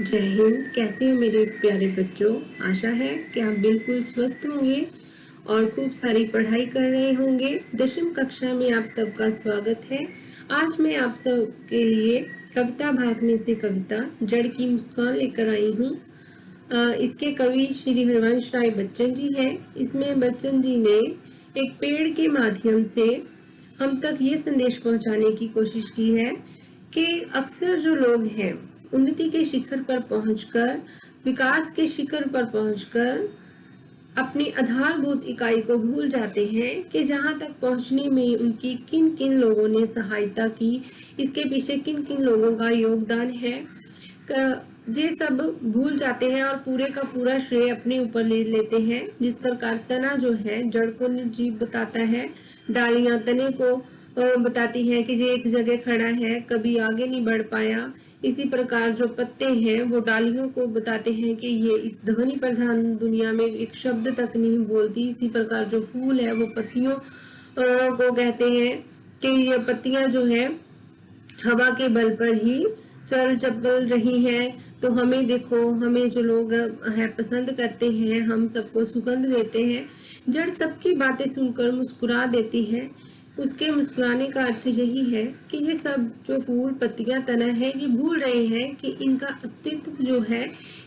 जय हिंद। कैसे हो मेरे प्यारे बच्चों। आशा है कि आप बिल्कुल स्वस्थ होंगे और खूब सारी पढ़ाई कर रहे होंगे। दशम कक्षा में आप सबका स्वागत है। आज मैं आप सब के लिए कविता भाग में से कविता जड़ की मुस्कान लेकर आई हूँ। इसके कवि श्री हरवंश राय बच्चन जी हैं। इसमें बच्चन जी ने एक पेड़ के माध्यम से हम तक ये संदेश पहुंचाने की कोशिश की है कि अक्सर जो लोग हैं उन्नति के शिखर पर पहुंचकर, विकास के शिखर पर पहुंचकर अपनी आधारभूत इकाई को भूल जाते हैं कि जहां तक पहुंचने में उनकी किन किन लोगों ने सहायता की, इसके पीछे किन किन लोगों का योगदान है। ये सब भूल जाते हैं और पूरे का पूरा श्रेय अपने ऊपर ले लेते हैं। जिस प्रकार तना जो है जड़ को निर्जीव बताता है, डालियां तने को बताती हैं कि ये एक जगह खड़ा है, कभी आगे नहीं बढ़ पाया। इसी प्रकार जो पत्ते हैं वो डालियों को बताते हैं कि ये इस ध्वनि प्रधान दुनिया में एक शब्द तक नहीं बोलती। इसी प्रकार जो फूल है वो पत्तियों को कहते हैं कि ये पत्तियां जो है हवा के बल पर ही चल चल रही है। तो हमें देखो, हमें जो लोग है पसंद करते हैं, हम सबको सुगंध देते हैं। जड़ सबकी बातें सुनकर मुस्कुरा देती है। उसके मुस्कुराने का अर्थ यही है कि ये सब जो फूल पत्तियां तना है ये भूल रहे हैं कि इनका अस्तित्व जो है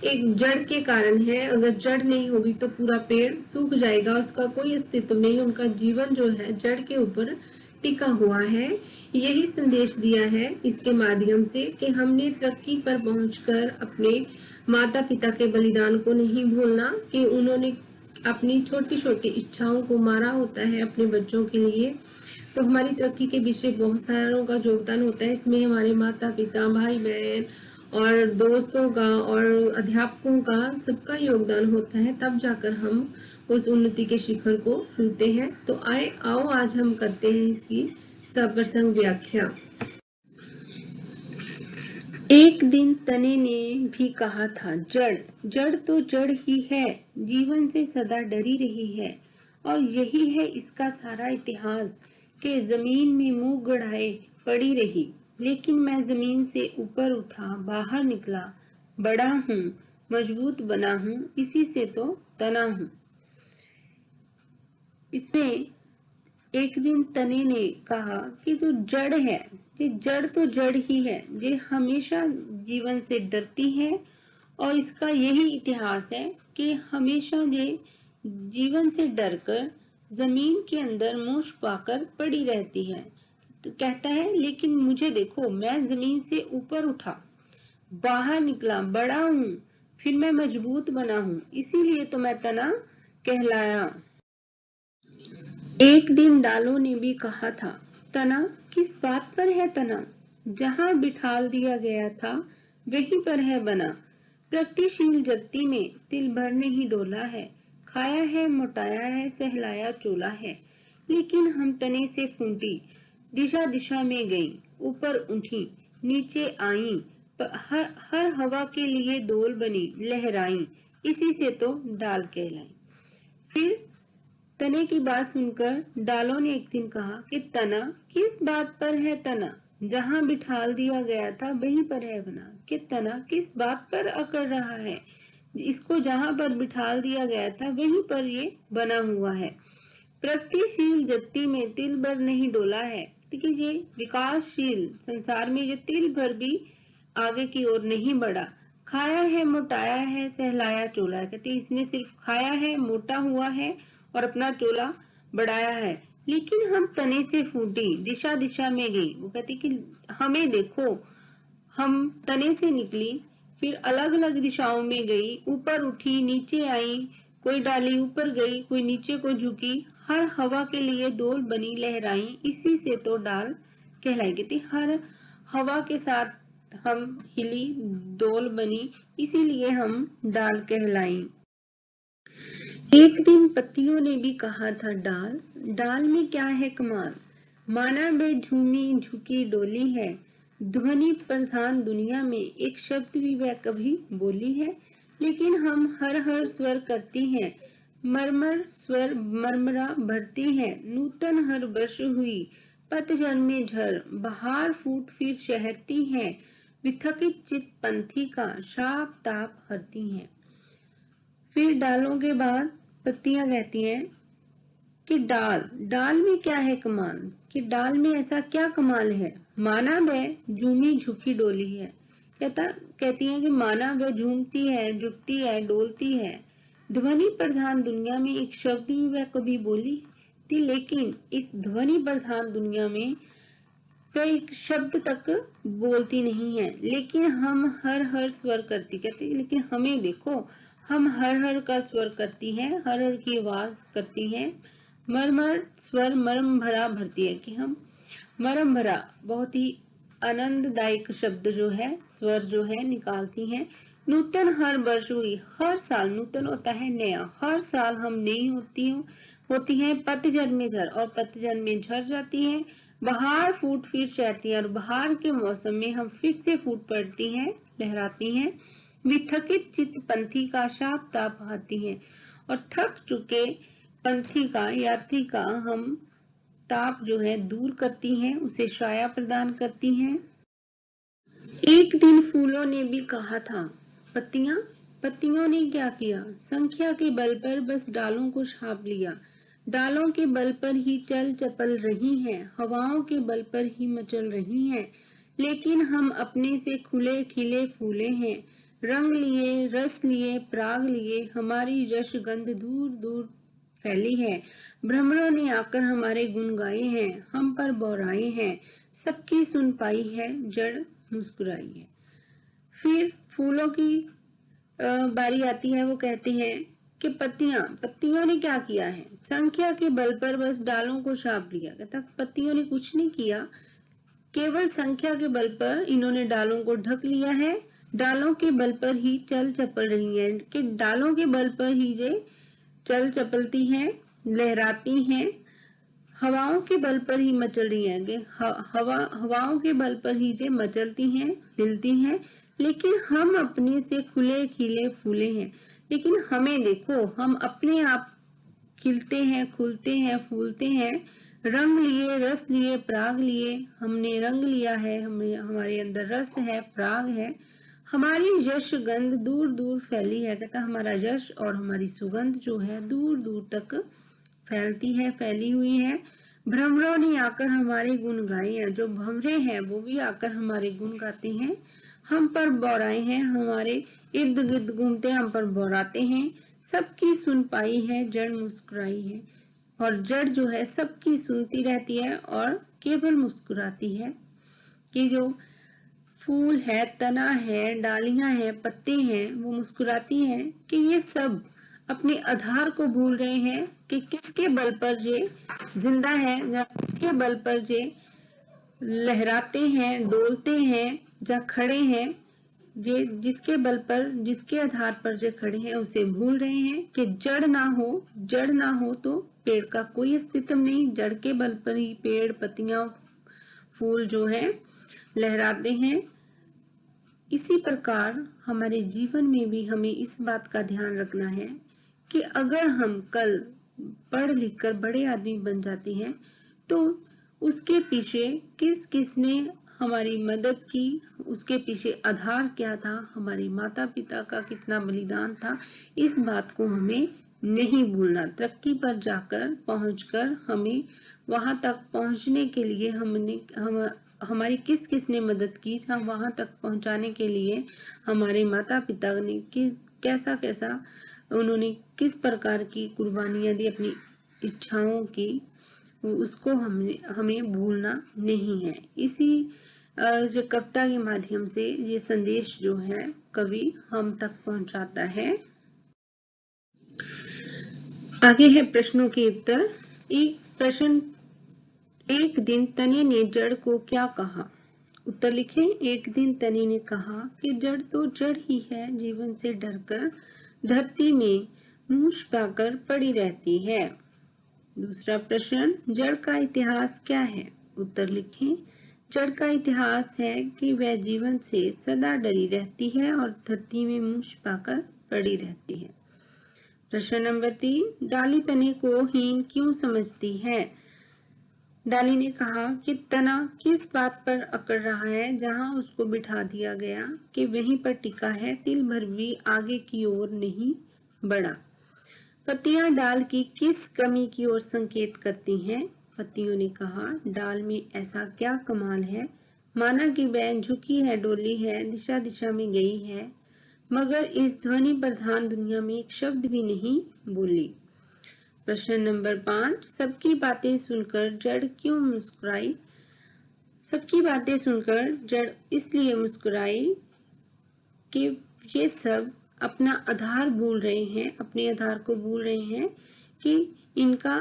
एक जड़ के कारण है। अगर जड़ नहीं होगी तो पूरा पेड़ सूख जाएगा, उसका कोई अस्तित्व नहीं, उनका जीवन जो है जड़ के ऊपर टिका हुआ है। यही संदेश दिया है इसके माध्यम से कि हमने तरक्की पर पहुंचकर अपने माता पिता के बलिदान को नहीं भूलना, कि उन्होंने अपनी छोटी छोटी इच्छाओं को मारा होता है अपने बच्चों के लिए। तो हमारी तरक्की के पीछे बहुत सारों का योगदान होता है। इसमें हमारे माता पिता, भाई बहन और दोस्तों का और अध्यापकों का सबका योगदान होता है, तब जाकर हम उस उन्नति के शिखर को छूते हैं। तो आओ आज हम करते हैं इसकी सप्रसंग व्याख्या। एक दिन तने ने भी कहा था, जड़ जड़ तो जड़ ही है, जीवन से सदा डरी रही है। और यही है इसका सारा इतिहास कि जमीन में मुंह गड़ाए पड़ी रही। लेकिन मैं जमीन से ऊपर उठा, बाहर निकला, बड़ा हूँ, मजबूत बना हूँ, इसी से तो तना हूँ। इसमें एक दिन तने ने कहा कि जो जड़ है, ये जड़ तो जड़ ही है, ये हमेशा जीवन से डरती है। और इसका यही इतिहास है कि हमेशा ये जीवन से डरकर जमीन के अंदर मुंह छुपाकर पड़ी रहती है। तो कहता है, लेकिन मुझे देखो, मैं जमीन से ऊपर उठा, बाहर निकला, बड़ा हूँ, फिर मैं मजबूत बना हूँ, इसीलिए तो मैं तना कहलाया। एक दिन डालों ने भी कहा था, तना किस बात पर है तना, जहाँ बिठाल दिया गया था वहीं पर है बना। प्रगतिशील जगती में तिल भर नहीं डोला है, खाया है, मोटाया है, सहलाया चोला है। लेकिन हम तने से फूटी, दिशा दिशा में गई, ऊपर उठी, नीचे आई, हर हवा के लिए डोल बनी, लहराई, इसी से तो डाल कहलाई। फिर तने की बात सुनकर डालों ने एक दिन कहा कि तना किस बात पर है तना, जहाँ बिठाल दिया गया था वहीं पर है बना। कि तना किस बात पर अकड़ रहा है, इसको जहाँ पर बिठाल दिया गया था वहीं पर ये बना हुआ है। प्रगतिशील जगती में तिल भर नहीं डोला है, क्योंकि ये विकासशील संसार में ये तिल भर भी आगे की ओर नहीं बढ़ा। खाया है, मोटाया है, सहलाया चोला है, कहते इसने सिर्फ खाया है, मोटा हुआ है और अपना चोला बढ़ाया है। लेकिन हम तने से फूटी, दिशा दिशा में गई। वो कहती कि हमें देखो, हम तने से निकली, फिर अलग अलग दिशाओं में गई, ऊपर उठी, नीचे आई, कोई डाली ऊपर गई, कोई नीचे को झुकी, हर हवा के लिए डोल बनी, लहराई, इसी से तो डाल कहलाई। कहती हर हवा के साथ हम हिली, डोल बनी, इसीलिए हम डाल कहलाई। एक दिन पत्तियों ने भी कहा था, डाल डाल में क्या है कमाल, माना बेझूमी झुकी डोली है, ध्वनि प्रधान दुनिया में एक शब्द भी वह कभी बोली है। लेकिन हम हर हर स्वर करती हैं, मरमर स्वर मरमरा भरती हैं, नूतन हर वर्ष हुई, पतझड़ में झर, बहार फूट फिर शहरती हैं, विथकित चित पंथी का शाप ताप हरती हैं। फिर डालों के बाद पत्तियां कहती हैं कि डाल में क्या है कमाल, कि डाल में ऐसा क्या कमाल है, माना वह झूमी झुकी डोली है। कहती है कि माना वह झूमती है, झुकती है, डोलती है। ध्वनि प्रधान दुनिया में एक शब्द ही वह कभी बोली थी, लेकिन इस ध्वनि प्रधान दुनिया में वह एक शब्द तक बोलती नहीं है। लेकिन हम हर स्वर करती, कहती लेकिन हमें देखो, हम हर का स्वर करती हैं, हर की आवाज करती हैं। मरमर स्वर मरम भरा भरती है, कि हम मरम भरा बहुत ही आनंददायक शब्द जो है, स्वर जो है निकालती हैं। नूतन हर वर्ष हुई, हर साल नूतन होता है नया, हर साल हम नई होती हैं। पतझड़ में झड़ और पतझड़ में झड़ जाती है। बहार फूट फिर चढ़ती है और बहार के मौसम में हम फिर से फूट पड़ती हैं, लहराती हैं। विथकित चित्त पंथी का शाप ताप आती है, और थक चुके पंथी का, यात्री का हम ताप जो है दूर करती हैं, उसे छाया प्रदान करती हैं। एक दिन फूलों ने भी कहा था, पत्तियों ने क्या किया, संख्या के बल पर बस डालों को छाप लिया। डालों के बल पर ही चल चपल रही हैं, हवाओं के बल पर ही मचल रही हैं। लेकिन हम अपने से खुले खिले फूले हैं, रंग लिए, रस लिए, पराग लिए, हमारी यश गंध दूर दूर फैली है। भ्रमरों ने आकर हमारे गुण गाए हैं, हम पर बौराए हैं, सबकी सुन पाई है, जड़ मुस्कुराई है। फिर फूलों की बारी आती है, वो कहते हैं कि पत्तियों ने क्या किया है, संख्या के बल पर बस डालों को छाप लिया। कहता पत्तियों ने कुछ नहीं किया, केवल संख्या के बल पर इन्होंने डालों को ढक लिया है। डालों के बल पर ही चल चपल रही है, कि डालों के बल पर ही जे चल चपलती हैं, लहराती हैं। हवाओं के बल पर ही मचल रही है, हवाओं के बल पर ही जे मचलती हैं, हिलती हैं। लेकिन हम अपने से खुले खिले फूले हैं, लेकिन हमें देखो, हम अपने आप खिलते हैं, खुलते हैं, फूलते हैं। रंग लिए, रस लिए, पराग लिए, हमने रंग लिया है, हमारे अंदर रस है, पराग है। हमारी यश गंध दूर दूर फैली है, कहता हमारा यश और हमारी सुगंध जो है दूर दूर तक फैलती है, फैली हुई है। भ्रमरों ने आकर हमारे गुण गाए हैं, जो भंवरे हैं वो भी आकर हमारे गुण गाते हैं। हम पर बौराए हैं, हमारे इर्द गिर्द घूमते हम पर बौराते हैं। सबकी सुन पाई है, जड़ मुस्कुराई है। और जड़ जो है सबकी सुनती रहती है और केवल मुस्कुराती है। कि जो फूल है, तना है, डालियां हैं, पत्ते हैं, वो मुस्कुराती हैं कि ये सब अपने आधार को भूल रहे हैं, कि किसके बल पर जे जिंदा है, या किसके बल पर जे लहराते हैं, डोलते हैं, या खड़े हैं। जे जिसके बल पर, जिसके आधार पर जो खड़े हैं, उसे भूल रहे हैं। कि जड़ ना हो तो पेड़ का कोई अस्तित्व नहीं। जड़ के बल पर ही पेड़, पत्तियां, फूल जो है लहराते हैं। इसी प्रकार हमारे जीवन में भी हमें इस बात का ध्यान रखना है कि अगर हम कल पढ़ लिख कर बड़े आदमी बन जाते हैं, तो उसके पीछे किसने हमारी मदद की, उसके पीछे आधार क्या था, हमारे माता पिता का कितना बलिदान था, इस बात को हमें नहीं भूलना। तरक्की पर जाकर पहुंचकर हमें वहां तक पहुंचने के लिए हमारी किसने मदद की था, वहां तक पहुंचाने के लिए हमारे माता पिता ने कैसा उन्होंने किस प्रकार की कुर्बानियां दी अपनी इच्छाओं की, उसको हमें भूलना नहीं है। इसी जो कविता के माध्यम से ये संदेश जो है कवि हम तक पहुंचाता है। आगे है प्रश्नों के उत्तर। एक प्रश्न, एक दिन तने ने जड़ को क्या कहा। उत्तर लिखें। एक दिन तने ने कहा कि जड़ तो जड़ ही है, जीवन से डरकर धरती में मुंह छिपाकर पड़ी रहती है। दूसरा प्रश्न, जड़ का इतिहास क्या है। उत्तर लिखें। जड़ का इतिहास है कि वह जीवन से सदा डरी रहती है और धरती में मुंह छिपाकर पड़ी रहती है। प्रश्न नंबर 3, डाली तने को हीन क्यों समझती है। डाली ने कहा कि तना किस बात पर अकड़ रहा है, जहां उसको बिठा दिया गया कि वहीं पर टिका है, तिल भर भी आगे की ओर नहीं बढ़ा। पत्तियां डाल की किस कमी की ओर संकेत करती हैं? पत्तियों ने कहा, डाल में ऐसा क्या कमाल है, माना कि बैन झुकी है, डोली है, दिशा दिशा में गई है, मगर इस ध्वनि प्रधान दुनिया में एक शब्द भी नहीं बोली। प्रश्न नंबर 5, सबकी बातें सुनकर जड़ क्यों मुस्कुराई? सबकी बातें सुनकर जड़ इसलिए मुस्कुराई कि ये सब अपना आधार भूल रहे हैं, अपने आधार को भूल रहे हैं कि इनका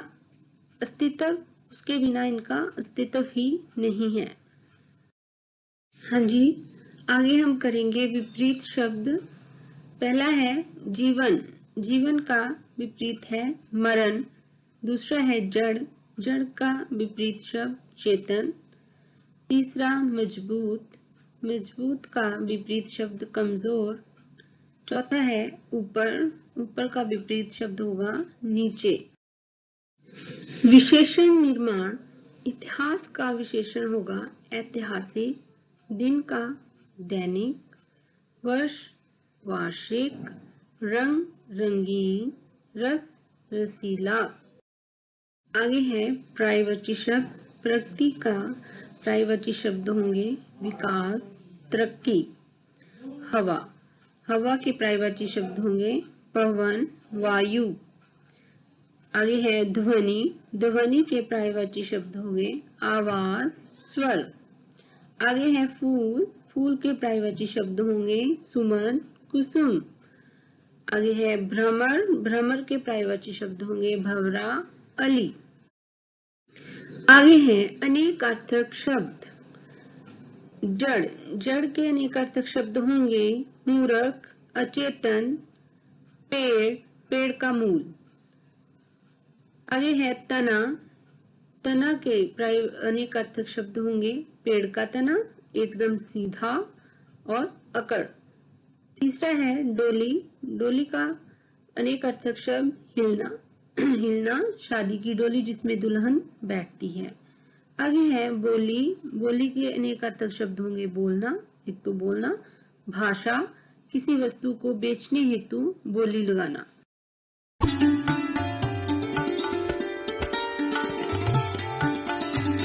अस्तित्व, उसके बिना इनका अस्तित्व ही नहीं है। हाँ जी, आगे हम करेंगे विपरीत शब्द। पहला है जीवन। जीवन का विपरीत है मरण। दूसरा है जड़। जड़ का विपरीत शब्द चेतन। तीसरा मजबूत। मजबूत का विपरीत शब्द कमजोर। चौथा है ऊपर। ऊपर का विपरीत शब्द होगा नीचे। विशेषण निर्माण। इतिहास का विशेषण होगा ऐतिहासिक। दिन का दैनिक। वर्ष वार्षिक। रंग रंगीन। रस रसीला। आगे है पर्यायवाची शब्द। प्रकृति का पर्यायवाची शब्द होंगे विकास, तरक्की। हवा। हवा के पर्यायवाची शब्द होंगे पवन, वायु। आगे है ध्वनि। ध्वनि के पर्यायवाची शब्द होंगे आवाज, स्वर। आगे है फूल। फूल के पर्यायवाची शब्द होंगे सुमन, कुसुम। आगे है भ्रमर। भ्रमर के पर्यायवाची शब्द होंगे भंवरा, अली। आगे है अनेकार्थक शब्द। जड़। जड़ के अनेकार्थक शब्द होंगे मूर्ख, अचेतन, पेड़, पेड़ का मूल। आगे है तना। तना के अनेकार्थक शब्द होंगे पेड़ का तना, एकदम सीधा और अकड़। तीसरा है डोली। डोली का अनेकार्थक शब्द हिलना। हिलना, शादी की डोली जिसमें दुल्हन बैठती है। आगे है बोली। बोली के अनेकार्थक शब्द होंगे बोलना, एक तो बोलना, भाषा, किसी वस्तु को बेचने हेतु बोली लगाना।